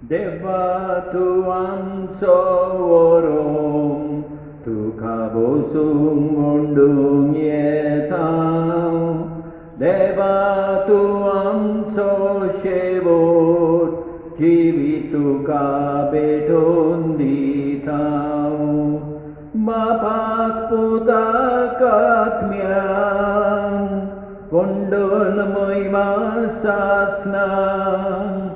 देवा तूं आमचो वरोम, तुका बसूंक ओंडूंक येता। देवा तूं आमचो शेवट, जिवीत तुका भेटोवन दिता। बापाक पुताक आत्म्यांक, कोंडून महिमा सासनाक।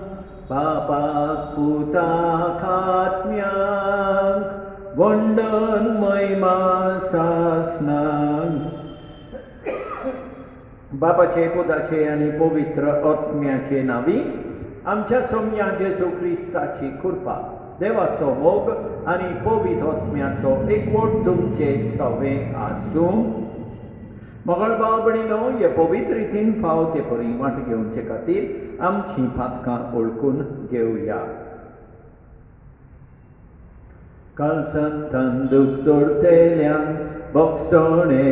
बापाक पुताक आत्म्यांक, वंडन महिमा सासनाक। बापाचे पुताचे आनी पवित्र आत्म्याचे नांवी, आमच्या सोम्या जेजू क्रिस्ताची कृपा, देवाचो मोग आनी पवित्र आत्म्याचो एकवट तुमचे सवे आसूं। मोगळ भाव भयणीनो, हे पवित्र रितीन फाव ते परी वाट घेवचे खातीर आमचीं पातकां ओळखून घेवया। कालसांतान दूख दवरतेल्यांक भोगसणे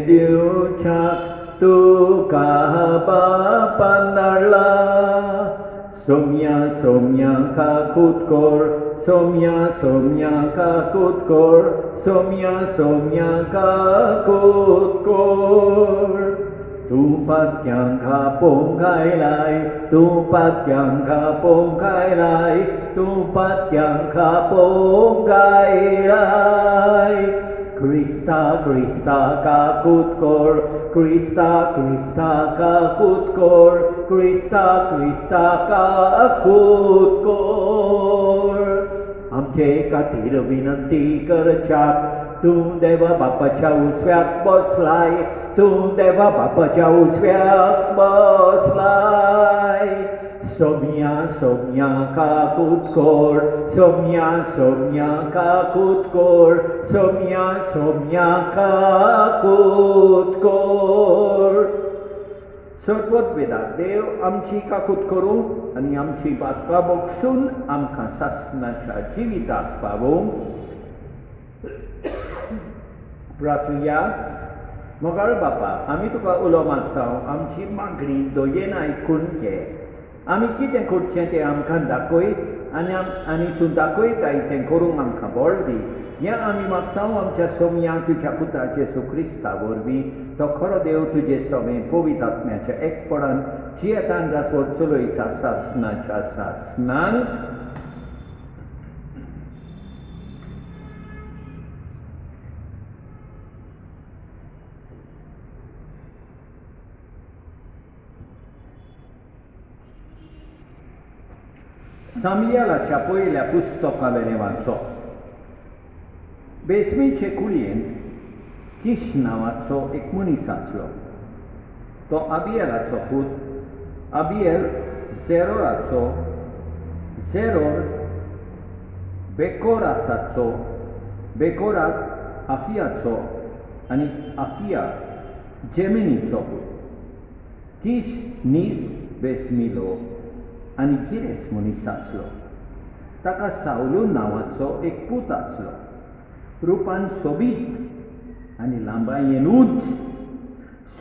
दिवच्याक तुका बापान धाडला। सोम्या सोम्या काकूत कोर, सोम्या सोम्या काकूत कोर, सोम्या सोम्या काकूत कोर। तूं पातक्यांक आपोवंक आयलाय, तूं पातक्यांक आपोवंक आयलाय, तूं पातक्यांक आपोवंक आयलाय। क्रिस्ता क्रिस्ता काकूत कोर, क्रिस्ता क्रिस्ता काकूत कोर, क्रिस्ता क्रिस्ता काकूत कोर। आमचे खातीर विनंती करच्याक तूं देवा बापाच्या उजव्याक बसलाय, तूं देवा बापाच्या उजव्याक बसलाय। सोम्या सोम्या काकूत कोर, सोम्या सोम्या काकूत कोर, सोम्या सोम्या काकूत कोर। सर्वोद्वेदाक देव आमची काकूत करूं आनी आमची पातकां भोगसून आमकां सासणाच्या जिविताक पावोवंक। प्रार्थुया। मोगाळ बापा, आमी तुका उलो मागता, आमची मागणी दोयेन आयकून घे। आमी कितें करचें तें आमकां दाखय आनी तूं दाखयताय तें करूंक आमकां बळ दी। हें आमी मागता आमच्या सोम्या तुज्या पुता जेजू क्रिस्ता वरवीं। तो खरो देव तुजे सवें पवित्र आत्म्याच्या एकपणान जियेतान रासवत चलयता सासणाच्या सासणांत। सामुएलाच्या पयल्या पुस्तकावेलें वाचप। बेसमेचे कुळयेंत किश नांवाचो एक मनीस आसलो। तो अबियेलाचो पूत, अबियेल झेरोराचो, झेरोर बेकोराताचो, बेकोरात आफियाचो आनी आफिया जेमिनीचो पूत। किश नीस बेसमिलो आनी किरेस मनीस आसलो। ताका सावलू नांवाचो एक पूत आसलो। रुपान सोबीत आनी लांबायेनूच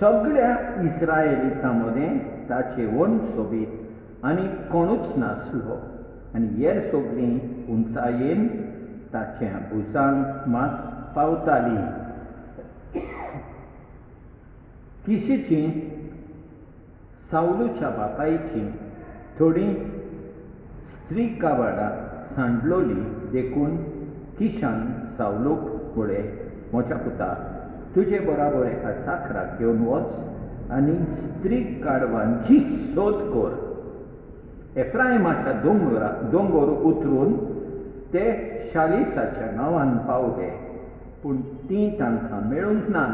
सगळ्या इस्रायेलितां मदें ताचे वन सोबीत आनी कोणूच नासलो। आनी हेर सगळीं उंचायेन ताच्या भुजांक मात पावतालीं। किशीचीं सावलूच्या बापायचीं थोडीं स्त्री कावाडां सांडलोलीं देखून किशान सावलूक म्हळें, म्हज्या पुता, तुजे बराबर एका चाकराक घेवन वच आनी स्त्री काडवांची सोद कर। एफ्रायमाच्या दोंगर उतरून ते शालिसाच्या गांवांत पावले, पूण तीं तांकां मेळूंक ना।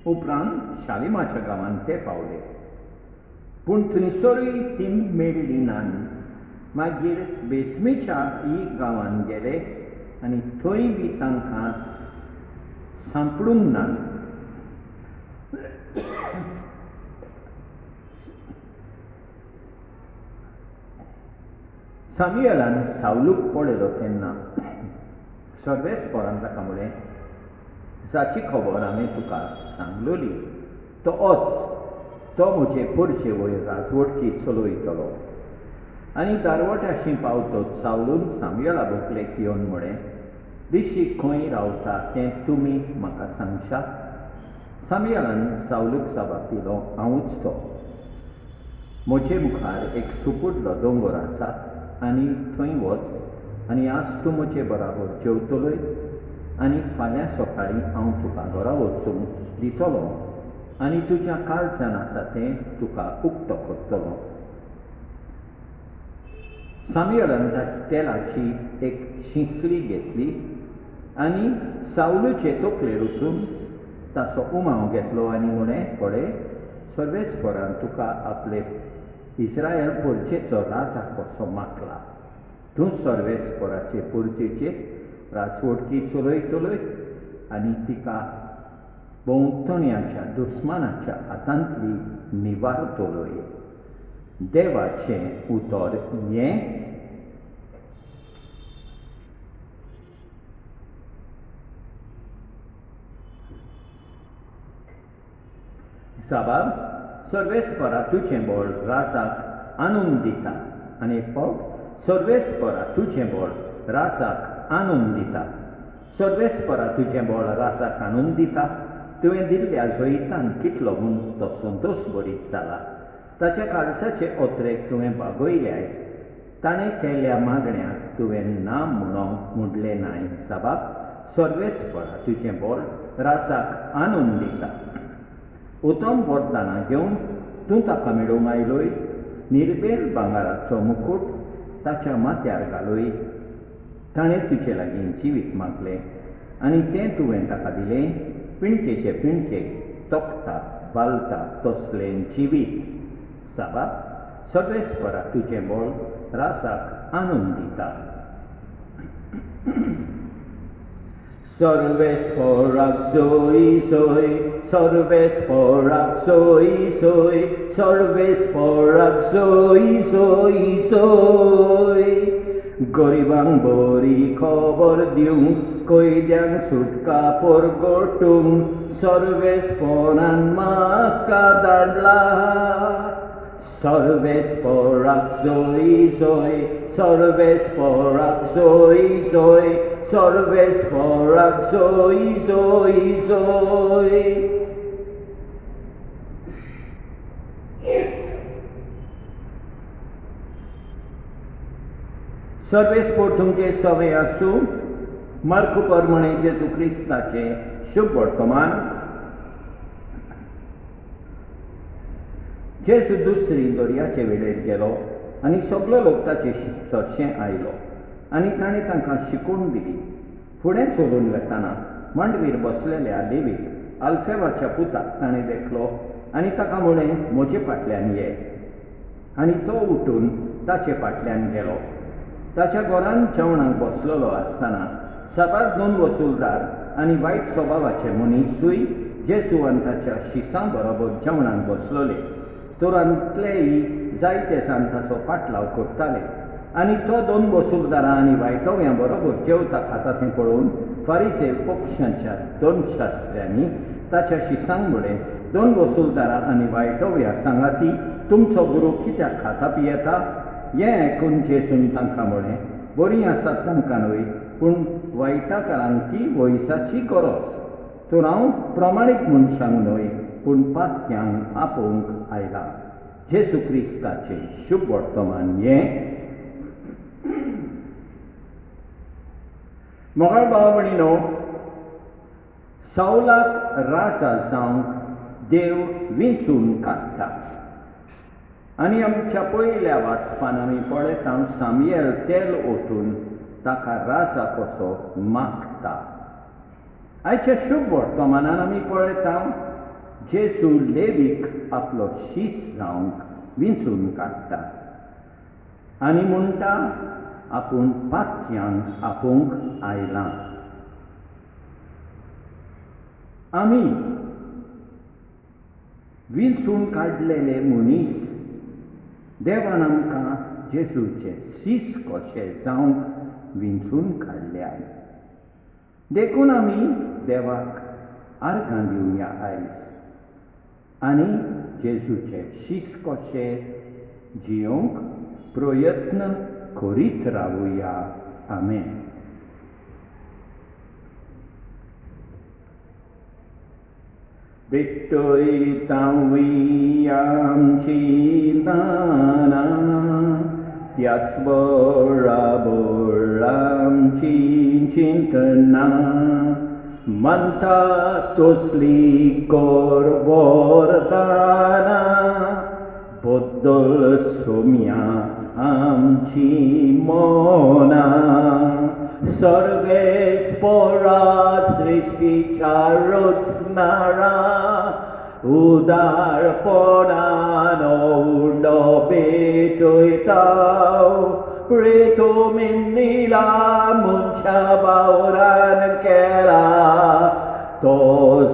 उपरांत शालिमाच्या गांवांत ते पावले, पूण थंयसरूय तीं मेळ्ळीं नान। मागीर बेसमेच्या गांवांत गेले आनी थंय बी तांकां सांपडूंक ना। सामुएलान सावलूक पळयलो तेन्ना सर्वेस्परान ताका म्हळें, जाची खबर हांवें तुका सांगलोली तो वच, तो म्हजे परशे वयर राजवटची चलयतलो। आनी दारवट्याशी पावतोच सावलून सामुएला बोकलेक येवन म्हळें, दिशी खंय रावता तें तुमी म्हाका सांगशात? सामुएलान सावलूक जापाक दिलो, हांवूच तो. म्हजे मुखार एक सुपुडलो दोंगर आसा आनी थंय वच आनी आज तूं म्हजे बराबर जेवतलोय आनी फाल्यां सकाळीं हांव तुका घरा वचूंक दितलो आनी तुज्या काळजान आसा तें तुका उक्तो करतलो. सामुएलान तेलाची एक शिंसली घेतली आनी सावलूचे तकलेर वचून ताचो उमाव घेतलो आनी म्हळें, पळय, सर्वेस्परान तुका आपले इस्रायल परचेचो राजा कसो मागला. तूं सर्वेस्पराचे परचेचेर राजवटकी चलयतलोय आनी तिका भोंवतण्याच्या दुस्मानाच्या हातांतली निवारतलोय. देवाचें उतर हें. साबार, सर्वेस्परा तुजें बळ राजाक आनंद दिता. आनी एक फावट, सर्वेस्परा तुजें बळ राजाक आनंद दिता. सर्वेस्परा तुजें बळ राजाक आनंद दिता. तुवें दिल्ल्या जैतान कितलो म्हूण तो संतोश भरीत जाला. ताच्या काळजाचे ओत्रेक तुवें बागयल्याय. ताणें केल्ल्या मागण्याक तुवें ना म्हणोंक मुडलें नाय. साबार, सर्वेस्परा तुजें बळ राजाक आनंद दिता. उत्तम वरदानां घेवन तूं ताका मेळूंक आयलोय. निर्बेल भांगाराचो मुकूट ताच्या माथ्यार घालोय. ताणें तुजे लागीं जिवीत मागलें आनी तें तुवें ताका दिलें. पिणकेचे पिणकेक तोखता बालता तसलें जिवीत. साबार, सर्वेस्परा तुजें बळ राजाक आनंद दिता. सर्वेस्पराक सोय सोय, सर्वेस्पराक सोय सोय, सर्वेस्पराक सोय सोय सोय. गरिबांक बरी खबर दिवंक, कैद्यांक सुटका परगटूंक सर्वेस्परान म्हाका धाडला. सर्वेस्पराक सोय सोय, सर्वेस्पराक सोय सोय, सर्वेस्पराक सोय सोय सोय. सर्वेस्पर तुमचे सवय आसूं. मार्क परमणे जेजू क्रिस्ताचे शुभ वर्तमान. जेजू दुसरी दर्याचे वेळेर गेलो आनी सगलो लोक ताचे चडशें आयलो आनी ताणें तांकां शिकवण दिली. फुडें चलून वेताना मांडवीर बसलेल्या लेवीक आल्फेवाच्या पुताक ताणें देखलो आनी ताका म्हळें, म्हजे फाटल्यान ये. आनी तो उठून ताचे फाटल्यान गेलो. ताच्या घरांत जेवणाक बसलेलो आसतना साबार 2 वसूलदार आनी वायट स्वभावाचे मनीसूय जेजू आनी ताच्या शिसां बरोबर जेवणाक बसलोले. तोरांतलेय जायते जाण ताचो फाटलाव करताले. आनी तो 2 वसूलदारां आनी वायटोव्यां बरोबर जेवता खाता तें पळोवन फारिसे पक्षांच्या 2 शास्त्र्यांनी ताच्या शिसांक म्हळें, 2 वसूलदारां आनी वायटोव्या सांगाती तुमचो गुरू कित्याक खाता पियेता? हें आयकून जेजून तांकां म्हळें, बरीं आसात तांकां न्हय, पूण वायटाकारांक ती वयसाची गरज. तर हांव प्रमाणीक मनशांक न्हय, पूण पातक्यांक आपोवंक आयला. जेजू क्रिस्ताचें शुभ वर्तमान हें. मोगाळ भाव भयणीनो, सावलाक राजा जावंक देव विंचून काडटा. आनी आमच्या पयल्या वाचपान आमी पळयता सामुएल तेल ओतून ताका राजा कसो मागता. आयच्या शुभ वर्तमानान आमी पळयता जेजू लेवीक आपलो शीस जावंक विंचून काडटा आनी म्हणटा, आपूण पातक्यांक आपोवंक आयलां. आमी विंचून काडलेले मनीस देवान आमकां जेजूचे शीस कशें जावंक विंचून काडल्यात. देखून आमी देवाक आर्गां दिवया आयज आनी जेजूचे शीस कशें जियोंक प्रयत्न करीत रावुया. आमेन. Victory आमची दाना त्याच बरोबर आमची चिंतना म्हणता तसली कर वरदाना बद्दल सोम्या आमची मना सर्वेस्परा सृष्टीच्या रचणारा उदारपणानो उंडो भेटयताव प्रेतोमिनीला मनशा बावरान केला तो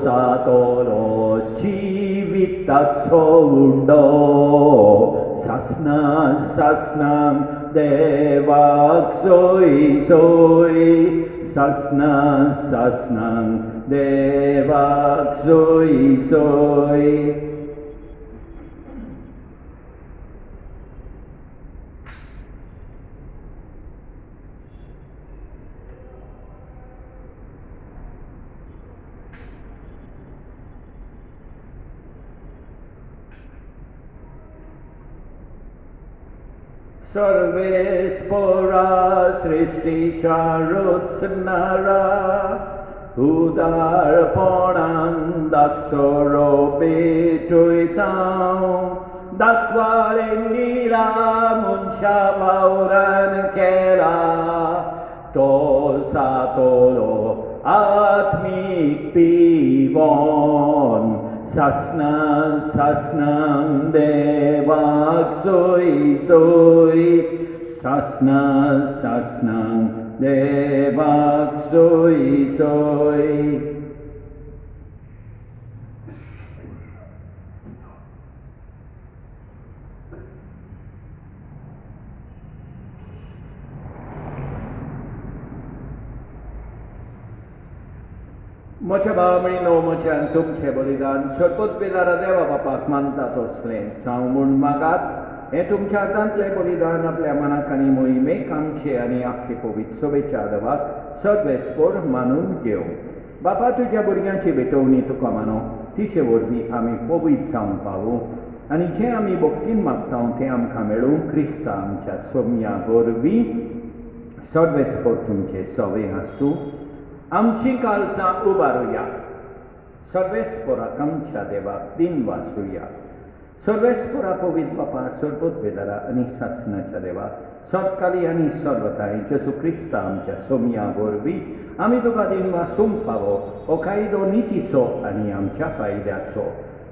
सातोलो जिविताचो उंडो सासनां देवाक सोय सोय सासनां देवाक सोय सोय. सर्वेस्परा सृष्टीच्या रचणारा उदारपणान दाक्षरो भेटयताव दाखवालेनीला मनशा बावरान केला तो सातोलो आत्मीक पिवोन सासनां देवाक सोय सोय सासनां देवाक सोय सोय. म्हज्या भावमणीनो म्हज्यान तुमचें बलिदान सर्पोत्पेदारा देवा बापाक मानतात तसलें सांग म्हूण मागात. हें तुमच्या हातांतलें बलिदान आपल्या मनाक आनी मोहिमेक आमचे आनी आख्खे पवित्र सभेच्या आदवाक सर्वेस्पर मानून घेवं. बापा तुज्या भुरग्यांची भेटवणी तुका मानो तिचे वरवीं आमी पवित्र जावन पावूं आनी जें आमी भक्तीन मागता तें आमकां मेळूं क्रिस्ता आमच्या सोम्या वरवीं सर्वेस्पर तुमचे सवे आसूं. आमची काळजां उबारुया सर्वेस्पराक आमच्या देवाक दिन वासुया. सर्वेस्परा पवित्र बापा सर्वोत्पेदारा आनी सासनाच्या देवा सर्वकाली आनी सर्वताय जेजू क्रिस्ता आमच्या सोम्या वरवीं आमी तुका दिन वासूंक फावो हो कायदो नितीचो आनी आमच्या फायद्याचो.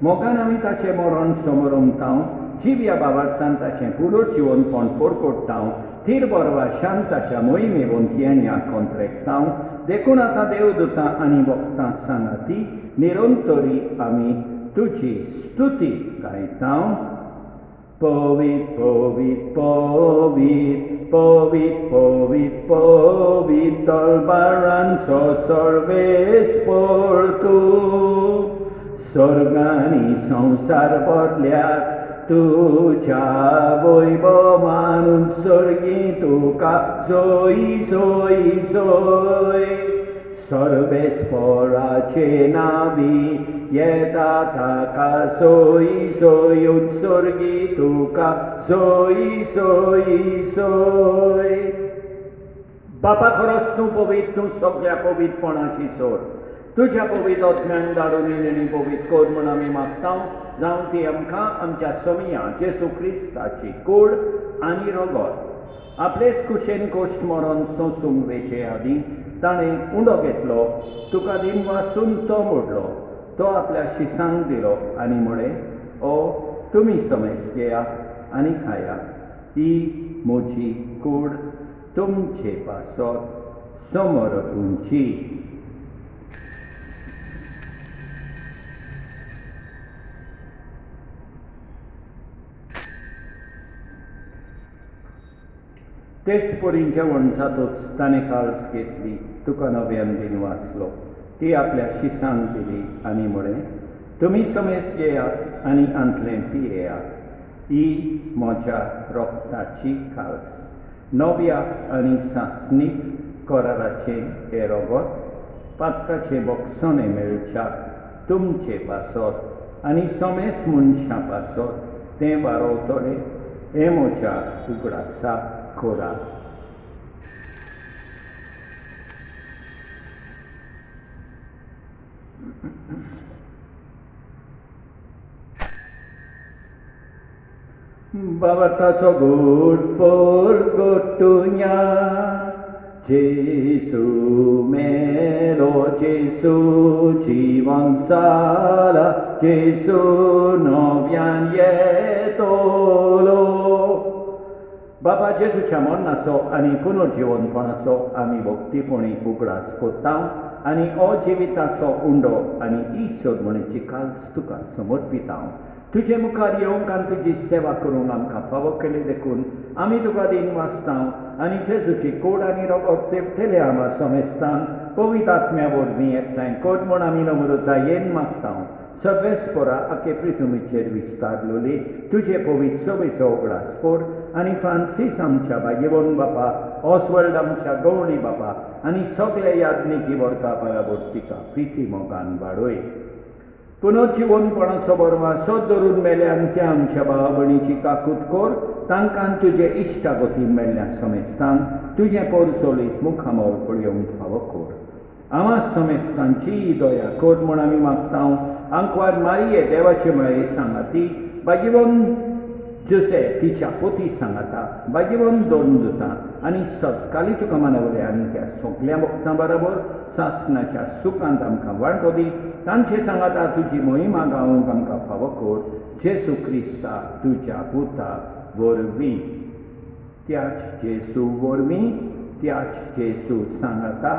मोगान आमी ताचें मरण समोरमताव जिव्या बाबार्थान ताचें पुनर्जिवनपण परकोडटाव थीर बरवा शांताच्या मोहिमेवंती आकोंत्रेकताव देखून आतां देवदूतां आनी भक्तां सांगाती निरंतरी आमी तुजी स्तुती गायताव. पवित्र पवित्र पवित्र पवित्र पवित्र पवित्र दरबारांचो सर्वेस्पर तूं स्वर्गानी संसार बदल्यात तुझ्या वैभवान उत्सर्गी तुका सोय सोय सोय. सर्वेस्पराचे नावी येता ताका सोय सोय उत्सर्गी तुका सोय सोय सोय. बापा खरोच तूं पवित्र तूं सगळ्या पवित्रपणाची सोर तुझ्या पवित्र ज्ञान धाडून आनी पवित्र कर म्हूण आमी मागता जावं ती आमकां आमच्या सोम्या जेजू क्रिस्ताची कूड आनी रगत आपलेच कुशेन कोश्ट मरण सोंसूंक वेचे आदीं ताणें उंडो घेतलो तुका दिन वासून तो मोडलो तो आपल्या शिसांक दिलो आनी म्हळें ओ तुमी समेस घेयात आनी खायात ही म्हजी कूड तुमचे पासत समर्पूंची. तेच पोरींच्या वणसातूच ताणें काळज घेतली तुका नव्यान दिन वाचलो ती आपल्या शिसांक दिली आनी म्हळें तुमी समेस घेयात आनी आंतलें पियेयात ही म्हज्या रोगताची काल्स नव्या आनी सासणीक कराराचें हें रगत पातकाचे बोगसोणे मेळच्या तुमचे पासत आनी सोमेस मनशां पासत तें वारोवतले हें म्हज्या उगडासा कोरा. Babartaco good por gotunya Jesu melo Jesu jivan sala Jesu novian yetolo Baba Jesuच्या मरणाचो आनी पुनर्जीवनपणाचो आमी भक्तीपणी उगडास कोत्ता आनी अजिविताचो उंडो आनी ईश्वर म्हणची काल्स तुका समर्पिता. तुजे मुखार येवंक आनी तुजी सेवा करूंक आमकां फावो केले देखून आमी तुका दिन वाचता आनी जेजूची कोड आनी रगत सेवतले आमा समेस्तान पवित्र आत्म्या वरवीं एकठांय कोट म्हूण आमी नम्रतायेन मागता. सर्वेस्परा आखे पृथ्वीचेर विस्तारलोली तुजे पवित्र सोबेचो उगडास कोर आनी फ्रांसीस आमच्या भाग्यवन बापा ऑसवर्ल्ड आमच्या गवळी बापा आनी सगळे याज्ञिकी वर्गा बराबर तिका प्रिती मोगान वाडोय. पुनर्जीवनपणाचो बरवा सोद धरून मेल्यान त्या आमच्या भावा भयणीची काकूट कोर तांकां तुजे इश्टागतीन मेल्ल्या समेस्तान तुजें पोरसोलीत मुखामोल पळयोवंक फावो कोर. आमा समेस्तांची दया कोर म्हूण आमी मागता. आंकवार मारिये देवाचे मळे सांगाती भाग्यवन जुसे तिच्या पोती सांगाता भाग्यवन दोन दुतां आनी सतकाली तुका मानवले आनी त्या सगळ्या भक्तां बरोबर सासणाच्या सुखांत आमकां वांटो दी. तांचे सांगाता तुजी मोहिमा गावूंक आमकां फावो कोर जेसू क्रिस्ता तुज्या पुता वरवीं. त्याच जेसू वरवीं त्याच जेसू सांगाता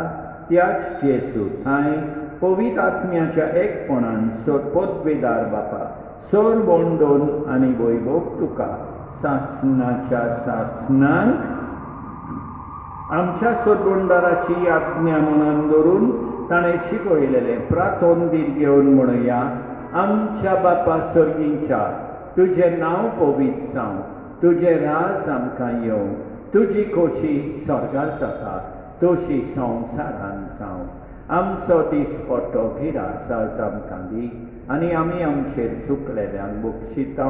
त्याच जेसू थंय पवित्र आत्म्याच्या एकपणान सोरपोतवेदार बापा सोर बोंडोन आनी वैभव तुका सासणाच्या सासणांक आमच्या सोरबोंडाराची आज्ञा मनान धरून ताणें शिकयलेलें प्रार्थोन दीर घेवन म्हणया. आमच्या बापा सर्गींच्या तुजें नांव पवित्र जावं तुजें राज आमकां येवं तुजी खोशी स्वर्गार जाता तशी संवसारान जावं. आमचो दिसपट्टो गिरास आज आमकां दी आनी आमी आमचेर चुकलेल्यांक बक्षिता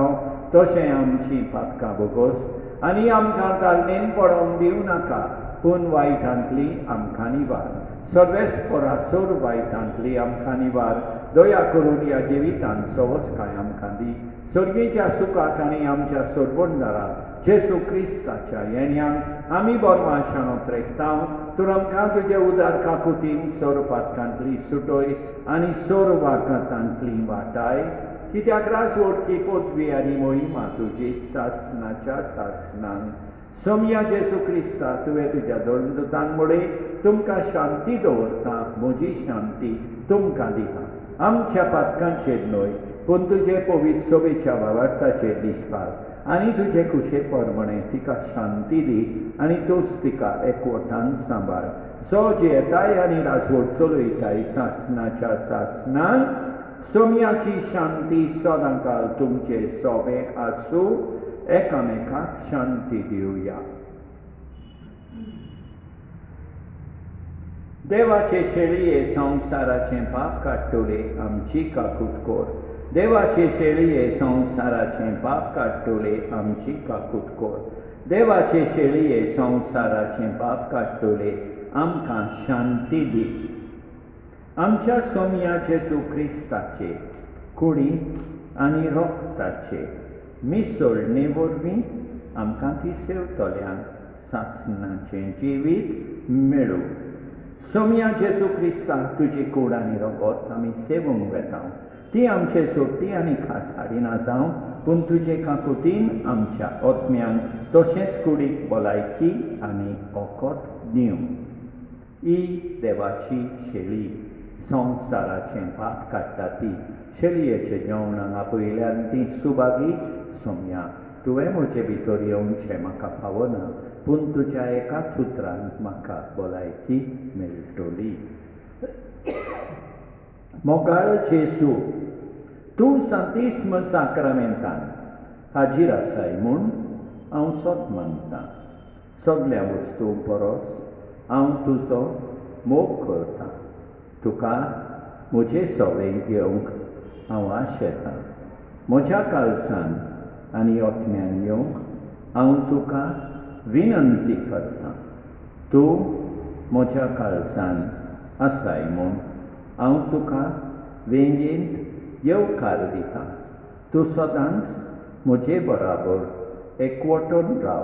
तशें आमची पातकां बोगोस आनी आमकां दाळणेन पडोवंक दिवं नाका पूण वायटांतली आमकां निवार. सर्वेस्परा सोर वायटांतली आमकां निवार. दया करून ह्या जिवितांत सवस्काय आमकां दी. सर्गेच्या सुखाक आनी आमच्या सोरबोंडारा जेसू क्रिस्ताच्या येण्याक आमी बोरमां शाणोत रेखता. तूं आमकां तुजे उदार काकुतीन सोर पातकांतली सुटोय आनी सोर वाकांतांतली वाटाय कित्याक रास ओळखी पदवी आनी मोहिमा तुजी सासणाच्या सासणान. सोम्या जेसू क्रिस्ता तुवें तुज्या दोन दुतांक मोडे तुमकां शांती दवरता म्हजी शांती तुमकां दिता. आमच्या पातकांचेर न्हय पूण तुजे पवित्र सोबेच्या वावरताचेर दिसपाक आनी तुजे कुशे परमणे तिका शांती दी आनी तूंच तिका एकवटान सांबाळ. सो जेताय आनी राजवट चलयताय सासणाच्या सासणान सोम्याची शांती सदांकाल तुमचे सोबे आसूं. एकामेकाक शांती दिवया. देवाचे शेळये संवसाराचें पाप काडटले आमची काकूट कोर. देवाचे शेळये संवसाराचें पाप काडटले आमची काकूट कोर. देवाचे शेळये संवसाराचें पाप काडटले आमकां शांती दी. आमच्या सोम्या जेसू क्रिस्ताचे कुडी आनी रोगताचे मिसळणे वरवीं आमकां ती सेवतल्यांक सासणाचें जिवीत मेळूं. सोम्या जेसू क्रिस्ताक तुजी कूड आनी रगत आमी सेवूंक वेता. ती आमचे सोडटी आनी खास हाडिना जावं पूण तुजे काकुटीन आमच्या आत्म्यांक तशेंच कुडीक भलायकी आनी ओकोत दिवं. ही देवाची शेळी संवसाराचें पाप काडटा ती शेळयेचे जेवणाक आपयल्यान ती सुभागी. सोम्या तुवें म्हजे भितर येवचें म्हाका फावना पूण तुज्या एकाच उतरांत म्हाका भलायकी मेळटली. मोगाळ जेसू तूं सांतिस्म साक्रामेंतान हाजीर आसाय म्हूण हांव सोत मानतां. सगळ्या वस्तू परस हांव तुजो मोग करतां. तुका म्हजे सवें घेवंक हांव आशेतां. म्हज्या काळजान आनी ओतम्यान येवंक हांव तुका विनंती करतां. तूं म्हज्या काळजान आसाय म्हूण हांव तुका वेंगेंत येवकार दितां. तूं सदांच म्हजे बराबर एकवटून राव.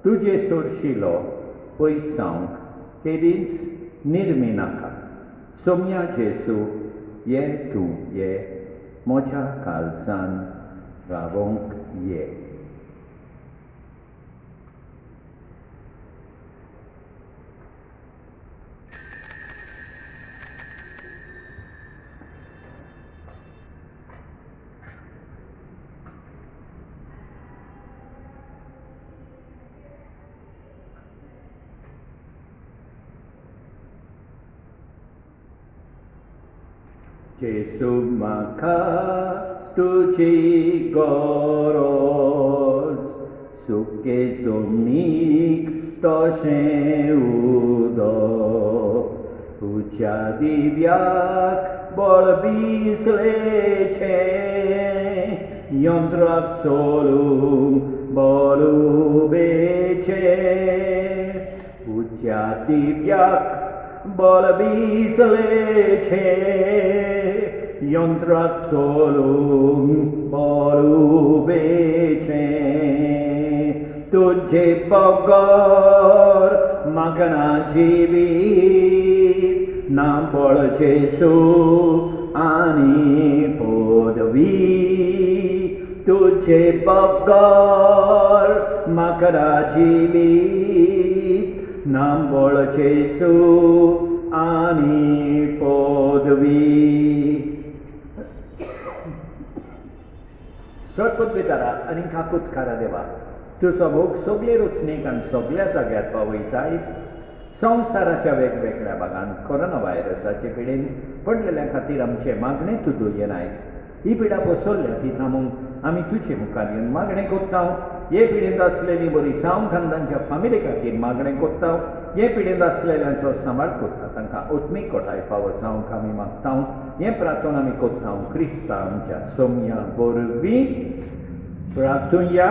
तुजे सोरशिलो पयस जावंक केदींच निर्मी नाका. सोम्या जेजू ये तूं ये म्हज्या काळजान रावोंक ये. जेजू म्हाका तुजी गरज, सुके जमनीक तशें उदक. तुज्या दिव्याक बळ भिजलेचें, यंत्राक चलूंक बळ उबेचें. तुज्या दिव्याक बळ भिजलेचें, यंत्राक चलूंक बळ उबेचें. तुजे बगर म्हाका ना जिवीत, ना बळ जेजू आनी पदवी. तुजे बगर म्हाका ना जिवीत, ना बळ जेजू आनी पदवी. सटपटवितारा आनी काकुतकारा देवा, तुजो मोग सगळे रचणेक आनी सगळ्या जाग्यार पावयताय. संवसाराच्या वेगवेगळ्या भागांत कोरोना व्हायरसाचे पिडेन पडलेल्या खातीर आमचे मागणे तूं दुयेनाय. ही पिडा पसरल्या ती थांबोवंक आमी तुजे मुखार येवन मागणें कोत्तांव. हे पिडेंत आसलेली बरी सावंक आनी तांच्या फामिली खातीर मागणें कोत्तांव. हे पिडेंत आसलेल्यांचो सांबाळ कोत्ता तांकां ओत्मीक कोठाय फावो जावंक आमी मागतांव. हें प्रार्थना आमी कोत्तांव क्रिस्ता आमच्या सोम्या वरवीं. प्रार्थुया.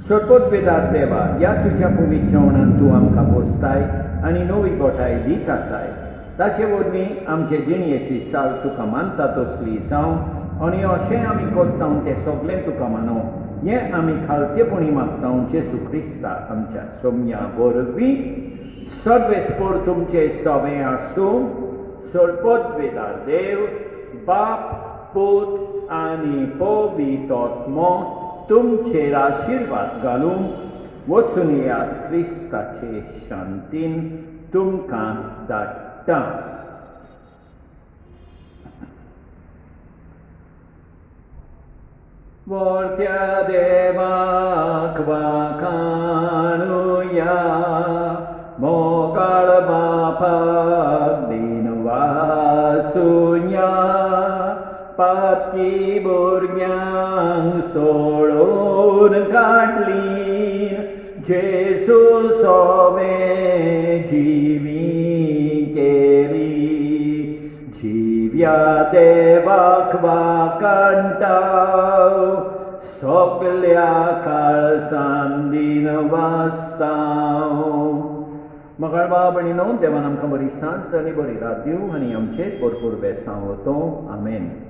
सटपटविदार देवा, ह्या तुज्या पवित्र जेवणांत तूं आमकां पोसताय आनी नवी गोठाय दीत आसाय. ताचे वरवीं आमचे जिणयेची चाल तुका मानता तसली जावं आनी अशें आमी कोत्तांव तें सगळें तुका मानूं. हें आमी खालतेपणी मागतांव जेजू क्रिस्ता आमच्या सोम्या वरवीं. सर्वेस्पर तुमचें सवें आसूं. सटपटविदार देव, बाप, पूत आनी पवित्र आत्मो तुमचेर आशिर्वाद घालूं. वचून येयात क्रिस्ताचे शांतीन तुमकां धाडटा. वर्त्या देवाक वाखाणुया, मोगाळ बापाक दिनवासुया. पातकी भुरग्यांक सोडून काडली, जेजू सोवें जिवी केली. जिव्या देवाक वाकाणटाव, सगळ्या काळजान दिनवासताव. मगाळ बाब आनी न्हू देवान आमकां बरी सांज आनी बरी रात दिवं आनी आमचेर भरपूर बेसांव वतो. आमेन.